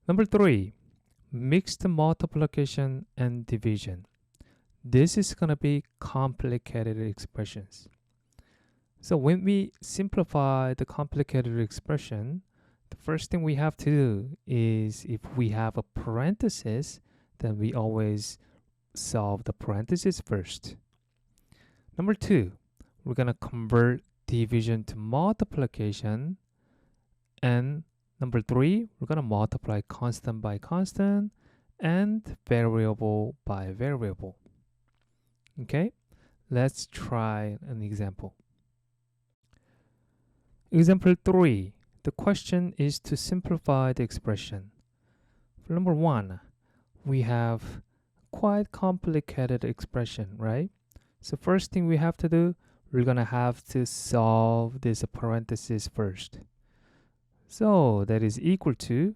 Number 3, mixed multiplication and division. This is going to be complicated expressions. So when we simplify the complicated expression, the first thing we have to do is, if we have a parenthesis, then we always solve the parenthesis first. Number 2, we're going to convert division to multiplication. And number 3, we're going to multiply constant by constant and variable by variable. Okay, let's try an example. Example 3. The question is to simplify the expression. For number 1, we have quite complicated expression, right? So first thing we have to do, we're going to have to solve this parenthesis first. So that is equal to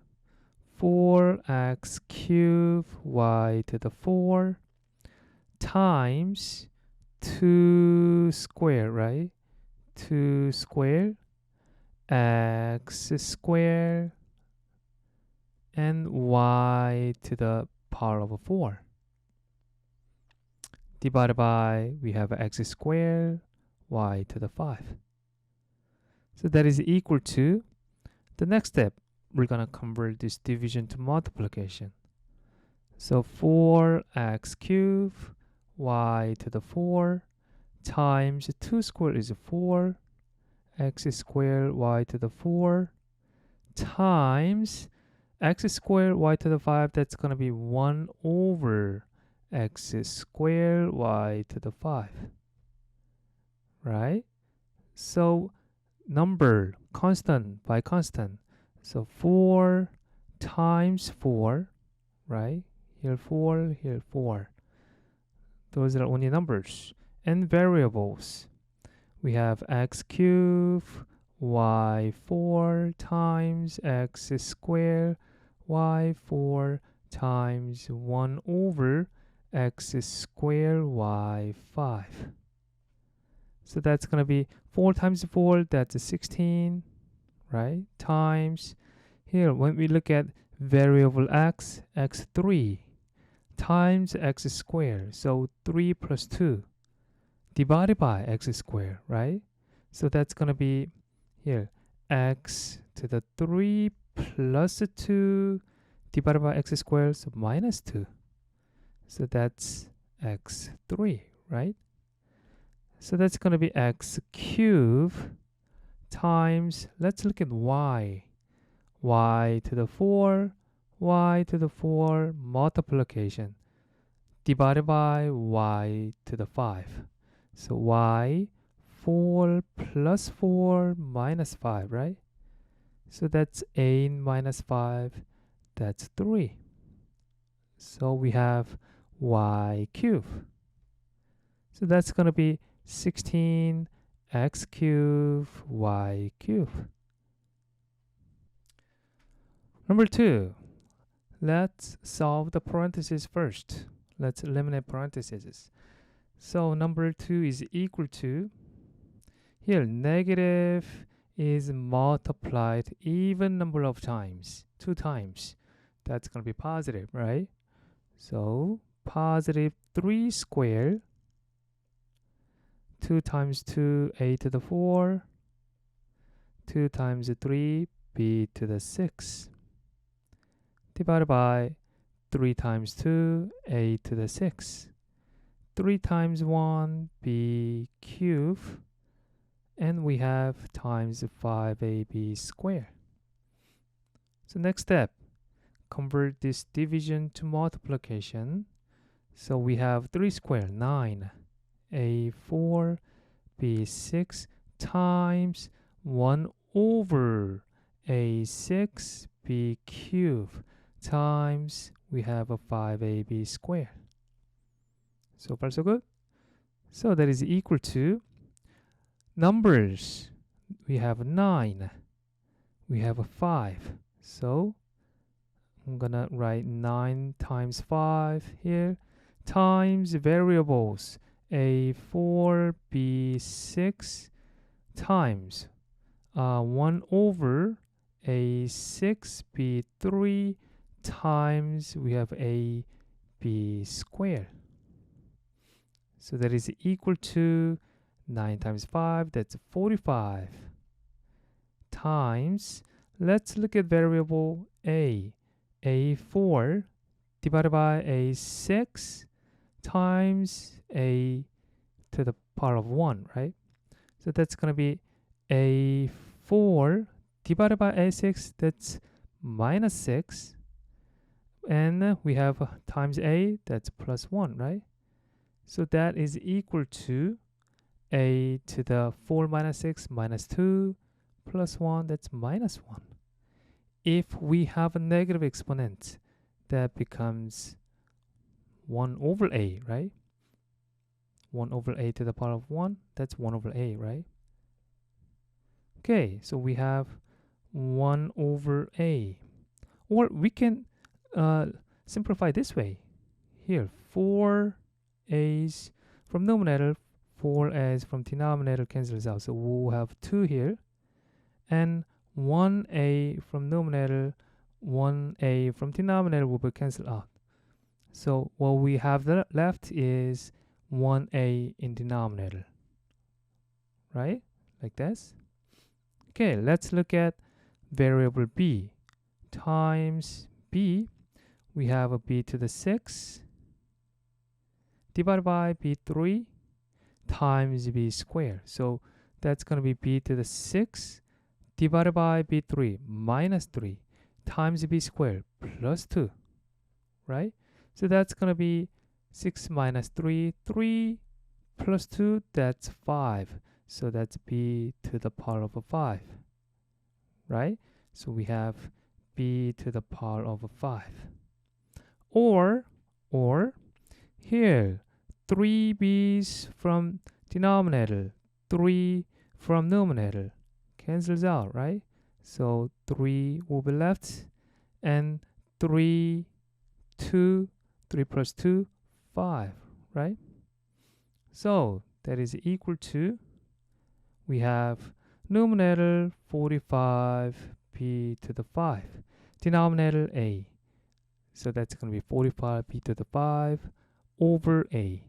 4x cubed y to the 4 times 2 squared, right? 2 squared x squared and y to the power of 4 divided by, we have x squared y to the 5. So that is equal to, the next step, we're going to convert this division to multiplication. So 4x cubed y to the 4 times 2 squared is 4, x squared y to the 4 times x squared y to the 5, that's going to be 1 over x squared y to the 5, right? So number constant by constant, so 4 times 4, right? Here 4, here 4. Those are only numbers. And variables, we have x cubed y 4 times x squared y 4 times 1 over x squared y 5. So that's going to be 4 times 4, that's 16, right? Times, here, when we look at variable x, x3, times x squared, so 3 plus 2, divided by x squared, right? So that's going to be, here, x to the 3 plus 2 divided by x squared, so minus 2. So that's x3, right? So that's going to be x cubed times, let's look at y. Y to the 4, y to the 4 multiplication divided by y to the 5. So y, 4 plus 4 minus 5, right? So that's 8 minus 5, that's 3. So we have y cubed. So that's going to be 16 x cubed y cubed. Number 2, let's solve the parentheses first. Let's eliminate parentheses. So number 2 is equal to, here negative is multiplied even number of times, 2 times. That's going to be positive, right? So positive 3 squared, 2 times 2, a to the 4, 2 times 3, b to the 6, divided by 3 times 2, a to the 6, 3 times 1, b cubed, and we have times 5ab squared. So next step, convert this division to multiplication. So we have 3 squared, 9, a4, b6 times 1 over a6 b cubed times, we have a 5ab squared. So far so good. So that is equal to, numbers, we have 9, we have a 5. So I'm gonna write 9 times 5 here, times variables, a4, b6 times 1 over a6, b3 times we have AB squared. So that is equal to 9 times 5, that's 45, times, let's look at variable A. A4 divided by A6 times A to the power of 1, right? So that's going to be A4 divided by A6, that's minus 6. And we have times A, that's plus 1, right? So that is equal to A to the 4 minus 6 minus 2 plus 1, that's minus 1. If we have a negative exponent, that becomes 1 over A, right? 1 over A to the power of 1, that's 1 over A, right? Okay, so we have 1 over A. Or we can simplify this way. Here, 4 A's from numerator, 4 A's from denominator cancels out. So we'll have 2 here. And 1A from numerator, 1A from denominator will be cancelled out. So what we have left is 1A in denominator, right? Like this. Okay, let's look at variable B. Times B, we have a B to the 6 divided by B3 times B squared. So that's going to be B to the 6 divided by B3 minus 3 times B squared plus 2, right? So that's going to be 6 minus 3, 3 plus 2, that's 5. So that's B to the power of 5, right? So we have B to the power of 5. Or here, 3 B's from denominator, 3 from numerator, cancels out, right? So 3 will be left, and 3 plus 2, 5, right? So that is equal to, we have numerator 45 b to the 5, denominator a. So that's going to be 45 b to the 5 over a.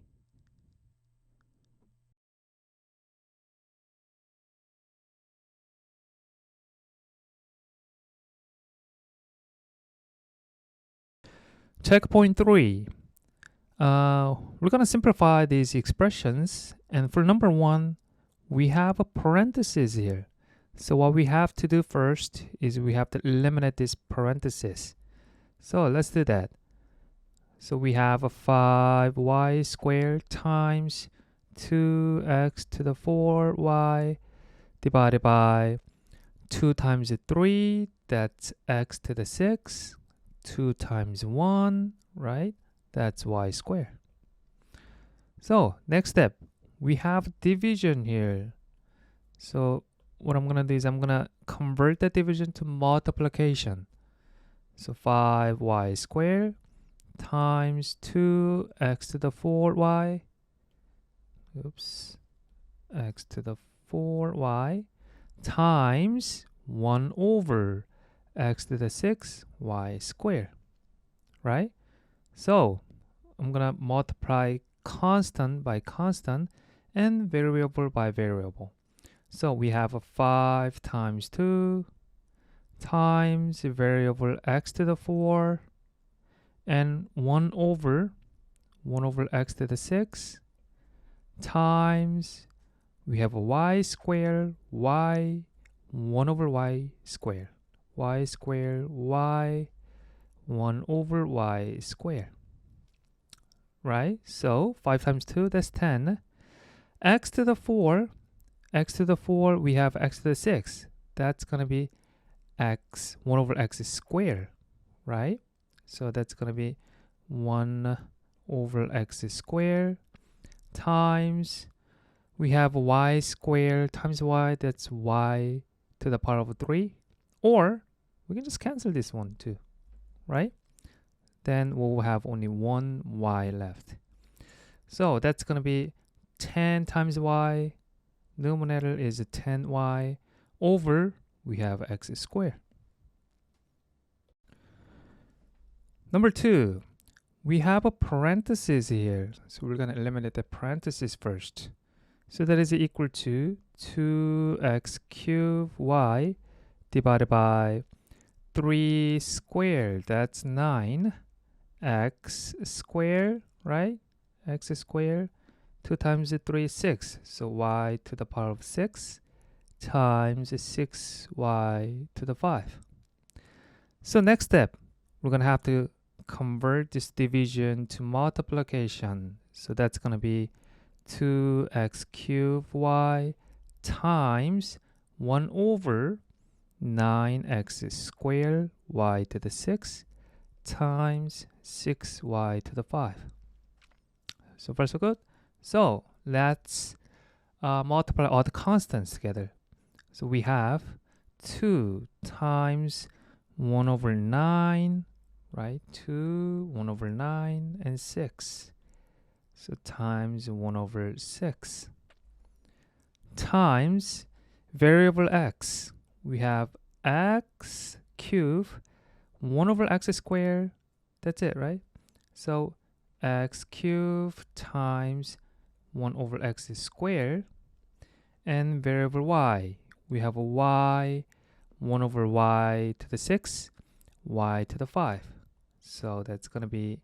Checkpoint 3. We're going to simplify these expressions. And for number 1, we have a parenthesis here. So what we have to do first is we have to eliminate this parenthesis. So let's do that. So we have a 5y squared times 2x to the 4y divided by 2 times 3, that's x to the 6, 2 times 1, right? That's y squared. So next step, we have division here. So what I'm going to do is I'm going to convert the division to multiplication. So 5y squared times 2x to the 4y, x to the 4y times 1 over x to the 6 y squared, right? So I'm going to multiply constant by constant and variable by variable. So we have a 5 times 2 times the variable x to the 4 and 1 over x to the 6 times, we have a y squared, y, 1 over y squared, y squared, y, 1 over y squared, right? So 5 times 2, that's 10. X to the 4, we have x to the 6. That's going to be x, 1 over x squared, right? So that's going to be 1 over x squared times, we have y squared times y, that's y to the power of 3. Or we can just cancel this one too, right? Then we'll have only one y left. So that's going to be 10 times y, numerator is 10y, over, we have x squared. Number 2, we have a parenthesis here. So we're going to eliminate the parenthesis first. So that is equal to 2x cubed y divided by 3 squared. That's 9. X squared, right? X squared. 2 times 3 is 6. So y to the power of 6 times 6y to the 5. So next step, we're going to have to convert this division to multiplication. So that's going to be 2x cubed y times 1 over 9x squared y to the 6 times 6y to the 5. So far so good. So let's multiply all the constants together. So we have 2 times 1 over 9, right? 2, 1 over 9, and 6. So times 1 over 6 times variable x. We have x cubed 1 over x squared. That's it, right? So x cubed times 1 over x squared. And variable y. We have a y, 1 over y to the 6, y to the 5. So that's going to be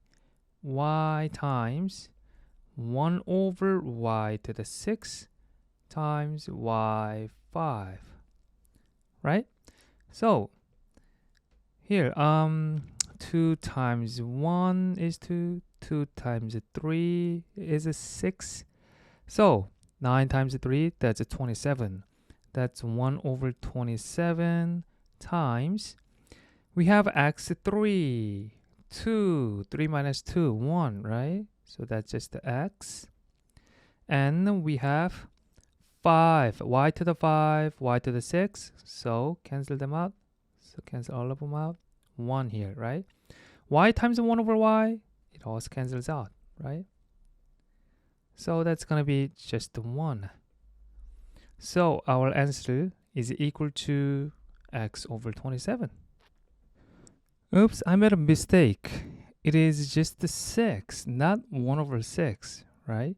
y times 1 over y to the 6 times y 5. Right? So here, 2 times 1 is 2. 2 times 3 is a 6. So 9 times 3, that's a 27. That's 1 over 27 times, we have x3, 2, 3 minus 2, 1, right? So that's just the x. And we have 5, y to the 5, y to the 6. So cancel them out. So cancel all of them out. 1 here, right? Y times 1 over y, it also cancels out, right? So that's going to be just 1. So our answer is equal to x over 27. Oops, I made a mistake. It is just the 6, not 1 over 6, right?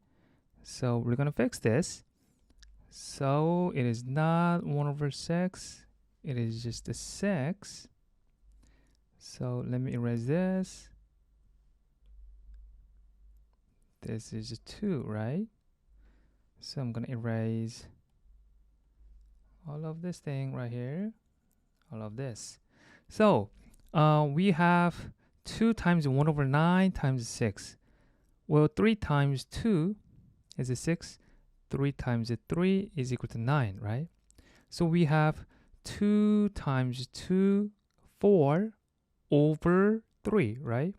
So we're going to fix this. So it is not 1 over 6. It is just the 6. So let me erase this. This is 2, right? So I'm going to erase all of this thing right here. All of this. So we have 2 times 1 over 9 times 6. Well, 3 times 2 is a 6. 3 times 3 is equal to 9, right? So we have 2 times 2, 4 over 3, right?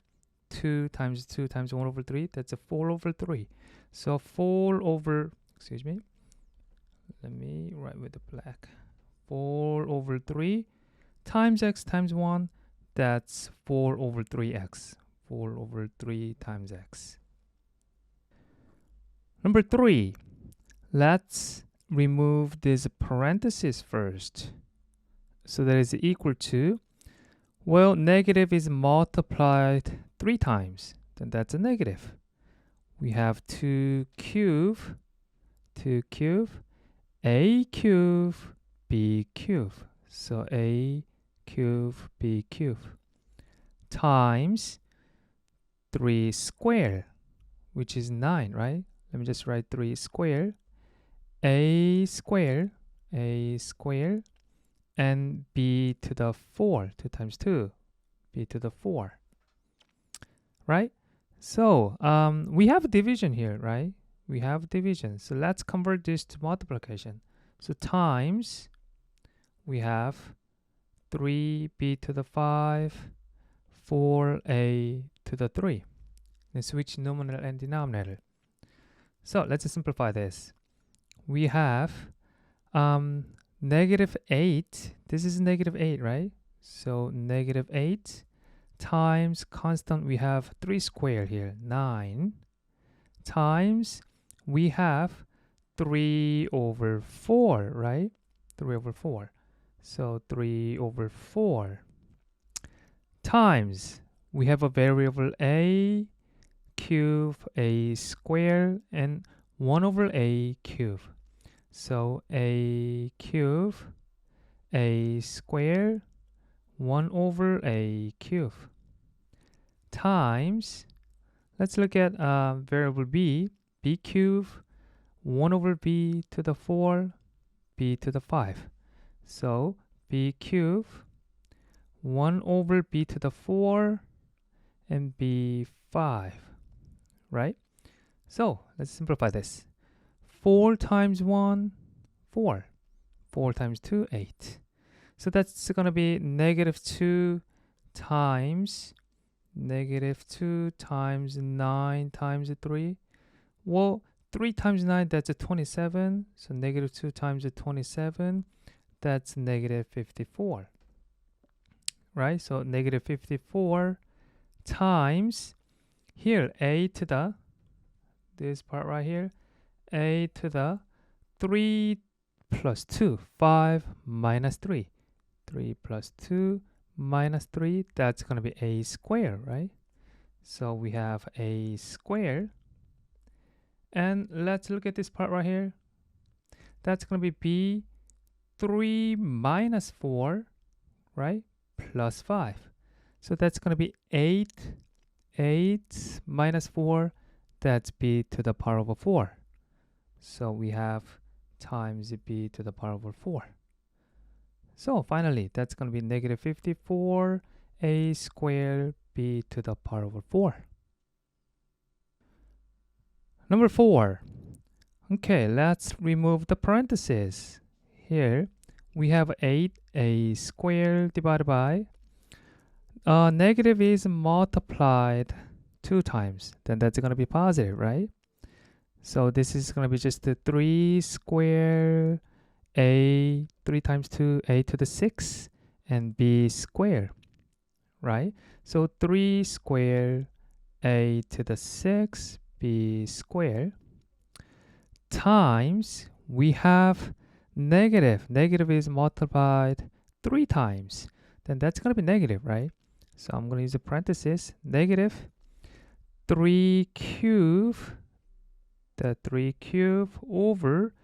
2 times 2 times 1 over 3, that's a 4 over 3. So 4 over, excuse me, let me write with the black. 4 over 3 times x times 1, that's 4 over 3x. 4 over 3 times x. Number 3, let's remove this parenthesis first. So that is equal to, well, negative is multiplied 3 times. Then that's a negative. We have 2 cubed, a cubed, b cubed. So a cubed, b cubed times 3 squared, which is 9, right? Let me just write 3 squared, a squared, and b to the 4, 2 times 2, b to the 4, right? So we have a division here, right? We have division. So let's convert this to multiplication. So times, we have 3b to the 5, 4a to the 3. And switch numerator and denominator. So let's simplify this. We have negative 8. This is negative 8, right? So negative 8 times constant, we have 3 squared here, 9, times we have 3 over 4, right? 3 over 4. So 3 over 4 times we have a variable a cube, a square, and 1 over a cube. So a cube, a square, 1 over a cube times, let's look at variable b cube, 1 over b to the 4, b to the 5. So b cube, 1 over b to the 4, and b 5, right? So let's simplify this. 4 times 1, 4. 4 times 2, 8. So that's going to be negative 2 times 9 times 3. Well, 3 times 9, that's a 27. So negative 2 times a 27, that's negative 54. Right? So negative 54 times, here, a to the, this part right here, a to the 3 plus 2, 5 minus 3. 3 plus 2 minus 3, that's going to be a square, right? So we have a square. And let's look at this part right here. That's going to be b 3 minus 4, right? Plus 5. So that's going to be 8. 8 minus 4, that's b to the power over 4. So we have times b to the power over 4. So finally, that's going to be negative 54 a squared b to the power over 4. Number 4. Okay, let's remove the parentheses. Here, we have 8a squared divided by, negative is multiplied 2 times. Then that's going to be positive, right? So this is going to be just the 3 squared a, 3 times 2, a to the 6, and b squared, right? So 3 squared a to the 6, b squared, times, we have negative. Negative is multiplied 3 times. Then that's going to be negative, right? So I'm going to use a parenthesis. Negative 3 cube, the 3 cube over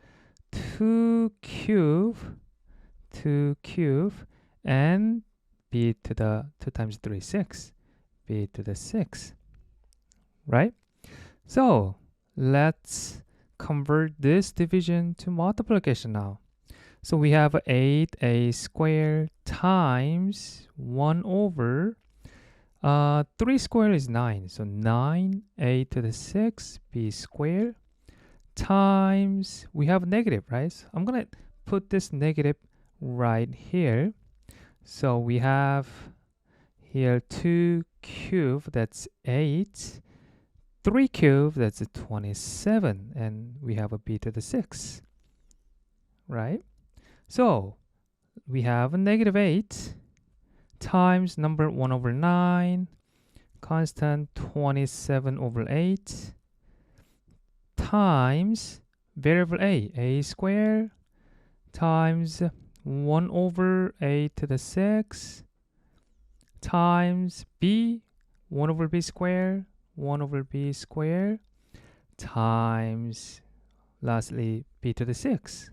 2 cube, and b to the 2 times 3, 6. b to the 6, right? So let's convert this division to multiplication now. So we have 8a squared times 1 over 3 squared is 9. So 9a to the 6 b squared times, we have negative, right? So I'm going to put this negative right here. So we have here 2 cube, that's 8. 3 cube, that's a 27. And we have a b to the 6, right? So we have a negative 8 times number 1 over 9, constant 27 over 8, times variable a squared, times 1 over a to the 6, times b, 1 over b squared, 1 over b squared, times, lastly, b to the 6.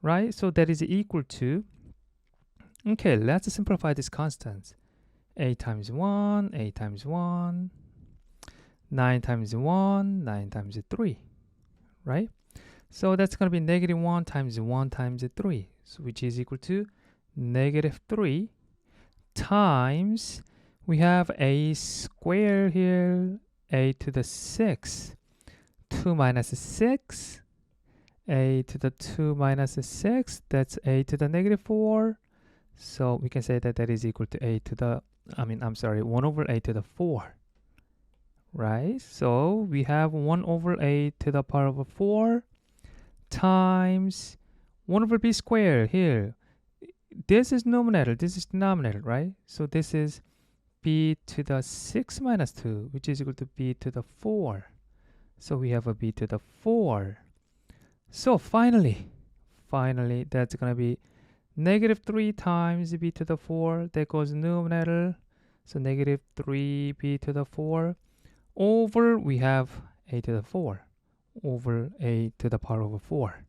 Right? So that is equal to, okay, let's simplify this constants. a times 1, a times 1, 9 times 1, 9 times 3, right? So that's going to be negative 1 times 1 times 3, so which is equal to negative 3 times, we have a square here, a to the 6, 2 minus 6, a to the 2 minus 6, that's a to the negative 4. So we can say that that is equal to a to the, 1 over a to the 4. Right? So we have 1 over a to the power of 4 times 1 over b squared here. This is numerator, this is denominator, right? So this is b to the 6 minus 2, which is equal to b to the 4. So we have a b to the 4. So finally, that's going to be negative 3 times b to the 4. That goes numerator. So negative 3b to the 4 over, we have a to the 4 over a to the power of 4.